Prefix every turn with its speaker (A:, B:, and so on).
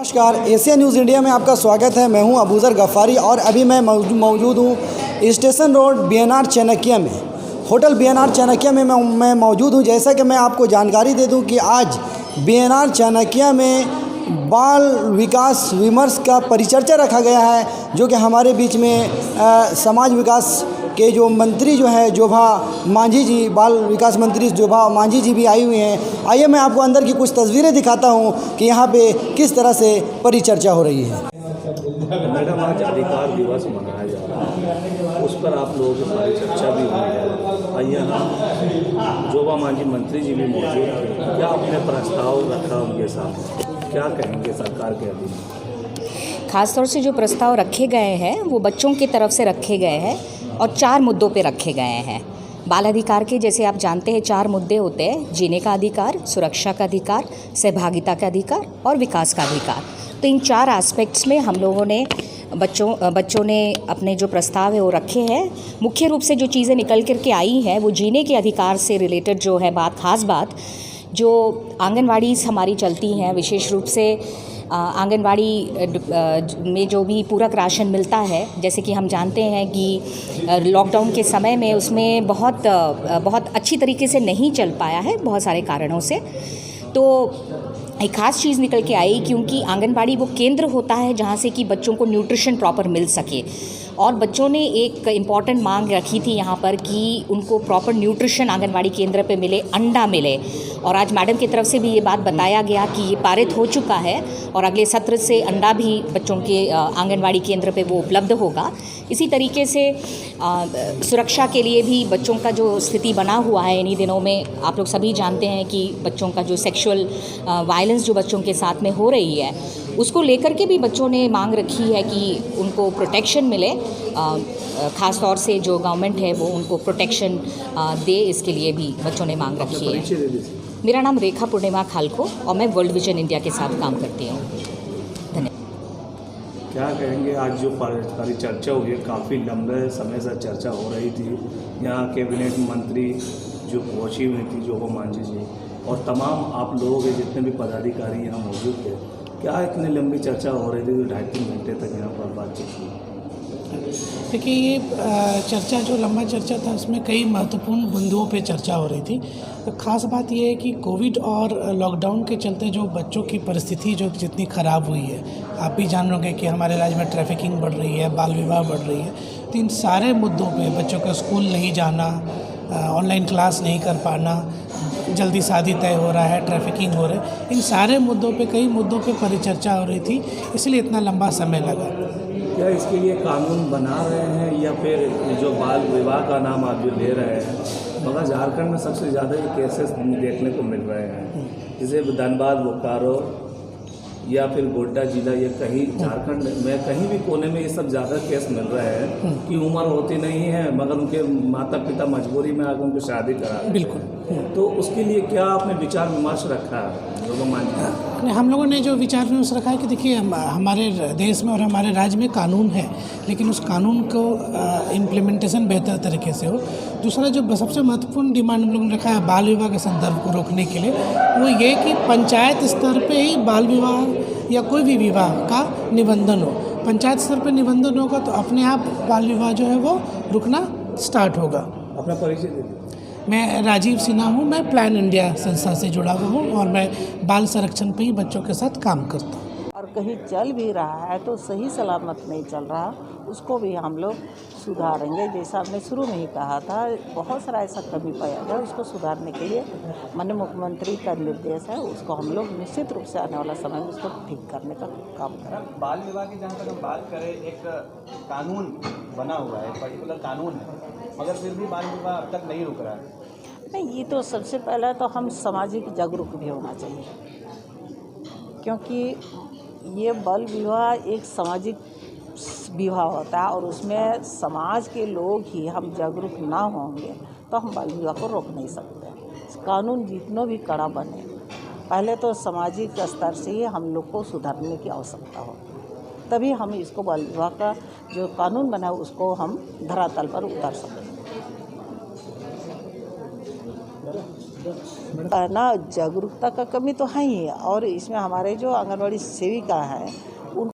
A: नमस्कार, Asia news India में आपका स्वागत है। मैं हूं अबूज़र गफ़ारी और अभी मैं मौजूद हूं स्टेशन रोड बीएनआर चाणक्य में। होटल बीएनआर चाणक्य में मैं मौजूद हूं। जैसा कि मैं आपको जानकारी दे दूं कि आज बीएनआर चाणक्य में बाल विकास विमर्श का परिचर्चा रखा गया है, जो कि हमारे बीच में समाज विकास के जो मंत्री जो है जोभा मांझी जी, बाल विकास मंत्री जोभा मांझी जी भी आई हुई हैं। आइए मैं आपको अंदर की कुछ तस्वीरें दिखाता हूं कि यहाँ पे किस तरह से परिचर्चा हो रही है।
B: मैडम, आज अधिकार दिवस मनाया जा रहा है, उस पर आप लोगों की परिचर्चा भी हुई है। आइए हम जोभा मांझी मंत्री जी भी मौजूद हैं। क्या आपने प्रस्ताव रखा उनके साथ, क्या कहेंगे सरकार के अधीन?
C: खासतौर से जो प्रस्ताव रखे गए हैं वो बच्चों की तरफ से रखे गए हैं और 4 मुद्दों पे रखे गए हैं। बाल अधिकार के, जैसे आप जानते हैं, 4 मुद्दे होते हैं: जीने का अधिकार, सुरक्षा का अधिकार, सहभागिता का अधिकार और विकास का अधिकार। तो इन 4 एस्पेक्ट्स में हम लोगों ने बच्चों ने अपने जो प्रस्ताव है वो रखे हैं। मुख्य रूप से जो चीज़ें निकल कर के आई हैं वो जीने के अधिकार से रिलेटेड जो है खास बात, जो आंगनवाड़ी हमारी चलती हैं, विशेष रूप से आंगनवाड़ी में जो भी पूरक राशन मिलता है, जैसे कि हम जानते हैं कि लॉकडाउन के समय में उसमें बहुत अच्छी तरीके से नहीं चल पाया है बहुत सारे कारणों से। तो एक ख़ास चीज़ निकल के आई, क्योंकि आंगनबाड़ी वो केंद्र होता है जहाँ से कि बच्चों को न्यूट्रिशन प्रॉपर मिल सके। और बच्चों ने एक इम्पॉर्टेंट मांग रखी थी यहाँ पर कि उनको प्रॉपर न्यूट्रिशन आंगनबाड़ी केंद्र पे मिले, अंडा मिले। और आज मैडम की तरफ से भी ये बात बताया गया कि ये पारित हो चुका है और अगले सत्र से अंडा भी बच्चों के आंगनबाड़ी केंद्र पे वो उपलब्ध होगा। इसी तरीके से सुरक्षा के लिए भी बच्चों का जो स्थिति बना हुआ है इन्हीं दिनों में, आप लोग सभी जानते हैं कि बच्चों का जो सेक्सुअल वायलेंस जो बच्चों के साथ में हो रही है, उसको लेकर के भी बच्चों ने मांग रखी है कि उनको प्रोटेक्शन मिले। ख़ास तौर से जो गवर्नमेंट है वो उनको प्रोटेक्शन दे, इसके लिए भी बच्चों ने मांग रखी है। मेरा नाम रेखा पूर्णिमा खालको और मैं वर्ल्ड विजन इंडिया के साथ काम करती हूँ। धन्यवाद।
B: क्या कहेंगे, आज जो परिचर्चा हुई है, काफ़ी लंबे समय से चर्चा हो रही थी। यहाँ कैबिनेट मंत्री जो पहुँची हुई थी जोभा मांझी जी, और तमाम आप लोगों के जितने भी पदाधिकारी यहाँ मौजूद थे, क्या इतनी लंबी चर्चा हो रही थी जो 2.5-3 घंटे तक यहाँ पर बातचीत हुई?
D: देखिए, ये चर्चा जो लंबा चर्चा था उसमें कई महत्वपूर्ण बिंदुओं पे चर्चा हो रही थी। तो ख़ास बात ये है कि कोविड और लॉकडाउन के चलते जो बच्चों की परिस्थिति जो जितनी ख़राब हुई है, आप भी जान लोगे कि हमारे राज्य में ट्रैफिकिंग बढ़ रही है, बाल विवाह बढ़ रही है। तो इन सारे मुद्दों पे, बच्चों का स्कूल नहीं जाना, ऑनलाइन क्लास नहीं कर पाना, जल्दी शादी तय हो रहा है, ट्रैफिकिंग हो रहा है, इन सारे मुद्दों पे, कई मुद्दों पे परिचर्चा हो रही थी, इसलिए इतना लंबा समय लगा।
B: क्या इसके लिए कानून बना रहे हैं या फिर जो बाल विवाह का नाम आप जो ले रहे हैं, मगर झारखंड में सबसे ज़्यादा ये केसेस देखने को मिल रहे हैं, जैसे धनबाद, बोकारो या फिर गोड्डा जिला, ये कहीं झारखंड में कहीं भी कोने में ये सब ज़्यादा केस मिल रहे हैं कि उम्र होती नहीं है मगर उनके माता पिता मजबूरी में आकर उनको शादी करा।
D: बिल्कुल।
B: तो उसके लिए क्या आपने विचार विमर्श रखा है जोभा मांझी?
D: हम लोगों ने जो विचार विमर्श रखा है कि देखिए, हमारे देश में और हमारे राज्य में कानून है, लेकिन उस कानून को इम्प्लीमेंटेशन बेहतर तरीके से हो। दूसरा जो सबसे महत्वपूर्ण डिमांड हम लोगों ने रखा है बाल विवाह के संदर्भ को रोकने के लिए, वो ये कि पंचायत स्तर पे ही बाल विवाह या कोई भी विवाह का निबंधन हो। पंचायत स्तर पर निबंधन होगा तो अपने आप बाल विवाह जो है वो रुकना स्टार्ट होगा।
B: अपना परिचय दे दीजिए।
D: मैं राजीव सिन्हा हूँ, मैं प्लान इंडिया संस्था से जुड़ा हुआ हूँ और मैं बाल संरक्षण पे ही बच्चों के साथ काम करता हूँ।
E: और कहीं चल भी रहा है तो सही सलामत नहीं चल रहा, उसको भी हम लोग सुधारेंगे। जैसा आपने शुरू में ही कहा था, बहुत सारा ऐसा कमी पाया गया, उसको सुधारने के लिए माननीय मुख्यमंत्री का निर्देश है, उसको हम लोग निश्चित रूप से आने वाला समय में उसको ठीक करने का काम करें।
F: बाल विवाह की जहाँ तक हम बात करें, एक कानून बना हुआ है, पर्टिकुलर कानून है, मगर फिर भी बाल विवाह अब तक नहीं रुक रहा है।
E: नहीं, ये तो सबसे पहले तो हम सामाजिक जागरूक भी होना चाहिए, क्योंकि ये बाल विवाह एक सामाजिक विवाह होता है और उसमें समाज के लोग ही हम जागरूक ना होंगे तो हम बाल विवाह को रोक नहीं सकते। कानून जितना भी कड़ा बने, पहले तो सामाजिक स्तर से ही हम लोग को सुधारने की आवश्यकता हो, तभी हम इसको बाल विवाह का जो कानून बना है उसको हम धरातल पर उतार सकते हैं। ना जागरूकता का कमी तो है ही, और इसमें हमारे जो आंगनवाड़ी सेविका हैं